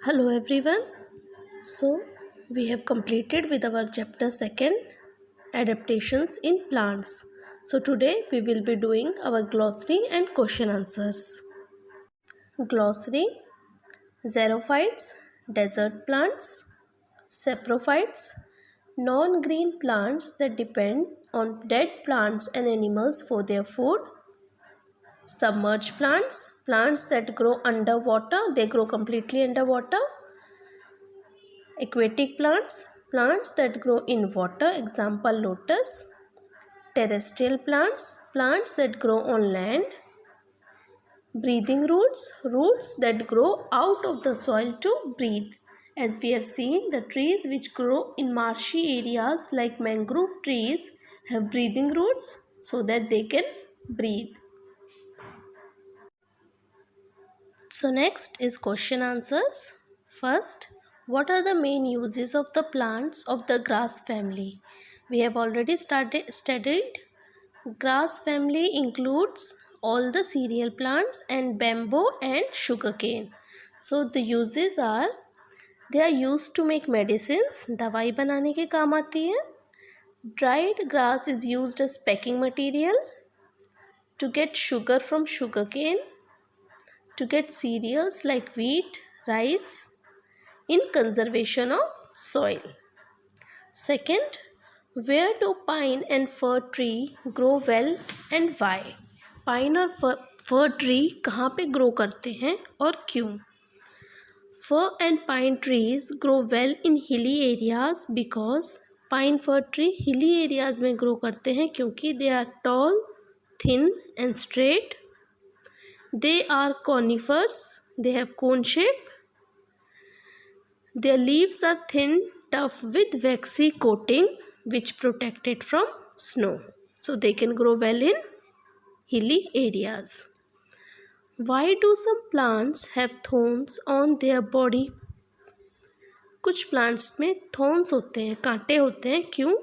Hello everyone. So we have completed with our chapter 2 adaptations in plants. So today we will be doing our glossary and question answers. Glossary: xerophytes, desert plants; saprophytes, non-green plants that depend on dead plants and animals for their food; submerged plants, plants that grow underwater, they grow completely underwater; aquatic plants, plants that grow in water, example lotus; terrestrial plants, plants that grow on land; breathing roots, roots that grow out of the soil to breathe. As we have seen, the trees which grow in marshy areas like mangrove trees have breathing roots so that they can breathe. So next is question answers. First, what are the main uses of the plants of the grass family? We have already studied. Grass family includes all the cereal plants and bamboo and sugarcane. So the uses are, they are used to make medicines, दवाई बनाने के काम आती है. Dried grass is used as packing material, to get sugar from sugarcane, to get cereals like wheat, rice, in conservation of soil. Second, where do pine and fir tree grow well and why? Pine और फर tree कहाँ पे grow करते हैं और क्यों? Fir and pine trees grow well in hilly areas because pine fir tree hilly areas में grow करते हैं क्योंकि they are tall, thin and straight. They are conifers, they have cone shape. Their leaves are thin, tough with waxy coating which protect it from snow. So they can grow well in hilly areas. Why do some plants have thorns on their body? कुछ plants में thorns होते हैं, कांटे होते हैं. क्यों?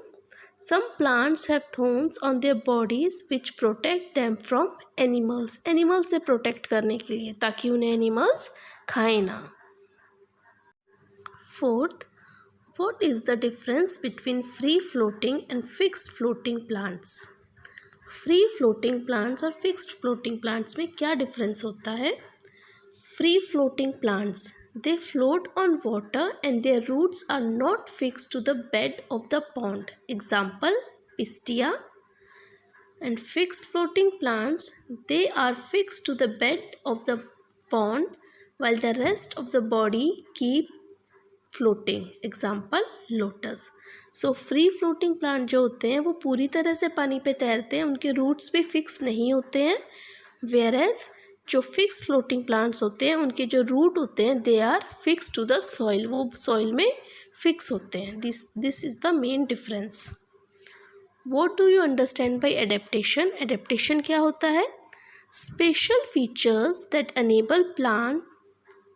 Some plants have thorns on their bodies which protect them from animals. Animals से protect करने के लिए, ताकि उन्हें एनिमल्स खाएं ना. Fourth, what is the difference between free floating and fixed floating plants? Free floating plants और फिक्स्ड फ्लोटिंग प्लांट्स में क्या डिफरेंस होता है? Free floating plants, they float on water and their roots are not fixed to the bed of the pond, example pistia. And fixed floating plants, they are fixed to the bed of the pond while the rest of the body keep floating, example lotus. So free floating plant जो होते हैं वो पूरी तरह से पानी पे तैरते हैं, उनके रूट्स भी फिक्स नहीं होते हैं. वेयरएज जो फिक्स फ्लोटिंग प्लांट्स होते हैं उनके जो रूट होते हैं they are fix to the soil, वो सॉइल में फिक्स होते हैं. This is the main difference. What do you understand by adaptation? Adaptation क्या होता है? Special features that enable plant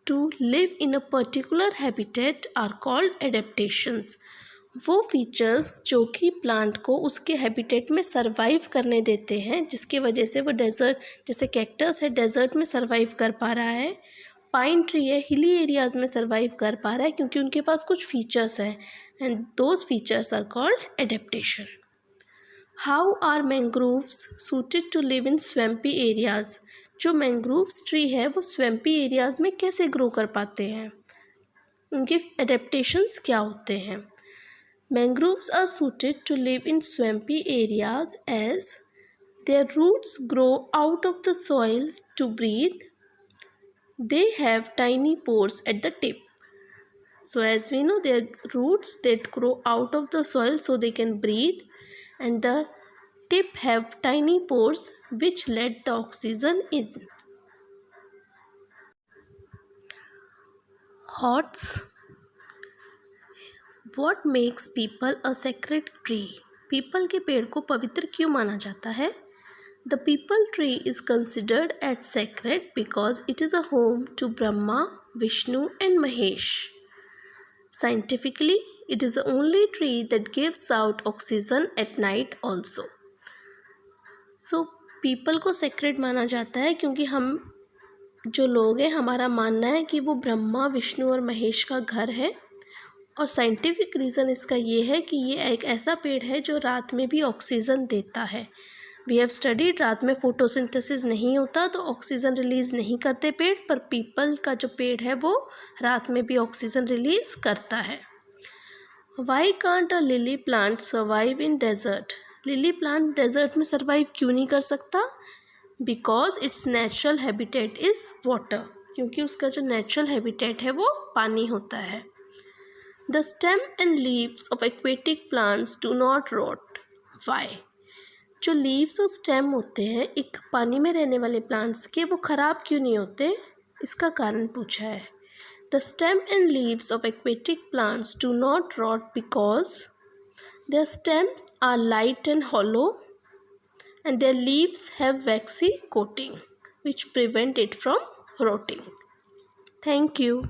to live in a particular habitat are called adaptations. वो features जो कि प्लांट को उसके हैबिटेट में सरवाइव करने देते हैं, जिसकी वजह से वो डेजर्ट, जैसे कैक्टस है डेजर्ट में सरवाइव कर पा रहा है, पाइन ट्री है हिली एरियाज़ में सरवाइव कर पा रहा है क्योंकि उनके पास कुछ फीचर्स हैं, and those features are called adaptation. How are mangroves suited to live in swampy areas? जो मैंग्रोव्स ट्री है वो स्वैम्पी एरियाज़ में कैसे ग्रो कर पाते हैं, उनके एडेप्टेशंस क्या होते हैं? Mangroves are suited to live in swampy areas as their roots grow out of the soil to breathe. They have tiny pores at the tip. So as we know, their roots that grow out of the soil so they can breathe, and the tip have tiny pores which let the oxygen in. Hots. What makes people a sacred tree? People के पेड़ को पवित्र क्यों माना जाता है? The people tree is considered as sacred because it is a home to Brahma, Vishnu and Mahesh. Scientifically, it is the only tree that gives out oxygen at night also. So, people को sacred माना जाता है क्योंकि हम जो लोग हैं, हमारा मानना है कि वो ब्रह्मा, विष्णु और महेश का घर है। और साइंटिफिक रीज़न इसका ये है कि ये एक ऐसा पेड़ है जो रात में भी ऑक्सीजन देता है। वी हैव स्टडीड, रात में फोटोसिंथेसिस नहीं होता तो ऑक्सीजन रिलीज़ नहीं करते पेड़, पर पीपल का जो पेड़ है वो रात में भी ऑक्सीजन रिलीज़ करता है। Why can't a lily plant survive in desert? Lily plant desert में सर्वाइव क्यों नहीं कर सकता? Because its natural habitat is water, क्योंकि उसका जो नेचुरल हैबिटेट है वो पानी होता है। The stem and leaves of aquatic plants do not rot, why? जो लीव्स और स्टेम होते हैं एक पानी में रहने वाले प्लांट्स के, वो ख़राब क्यों नहीं होते? इसका कारण पूछा है। The stem and leaves of aquatic plants do not rot because their stems are light and hollow and their leaves have waxy coating which prevent it from rotting. Thank you.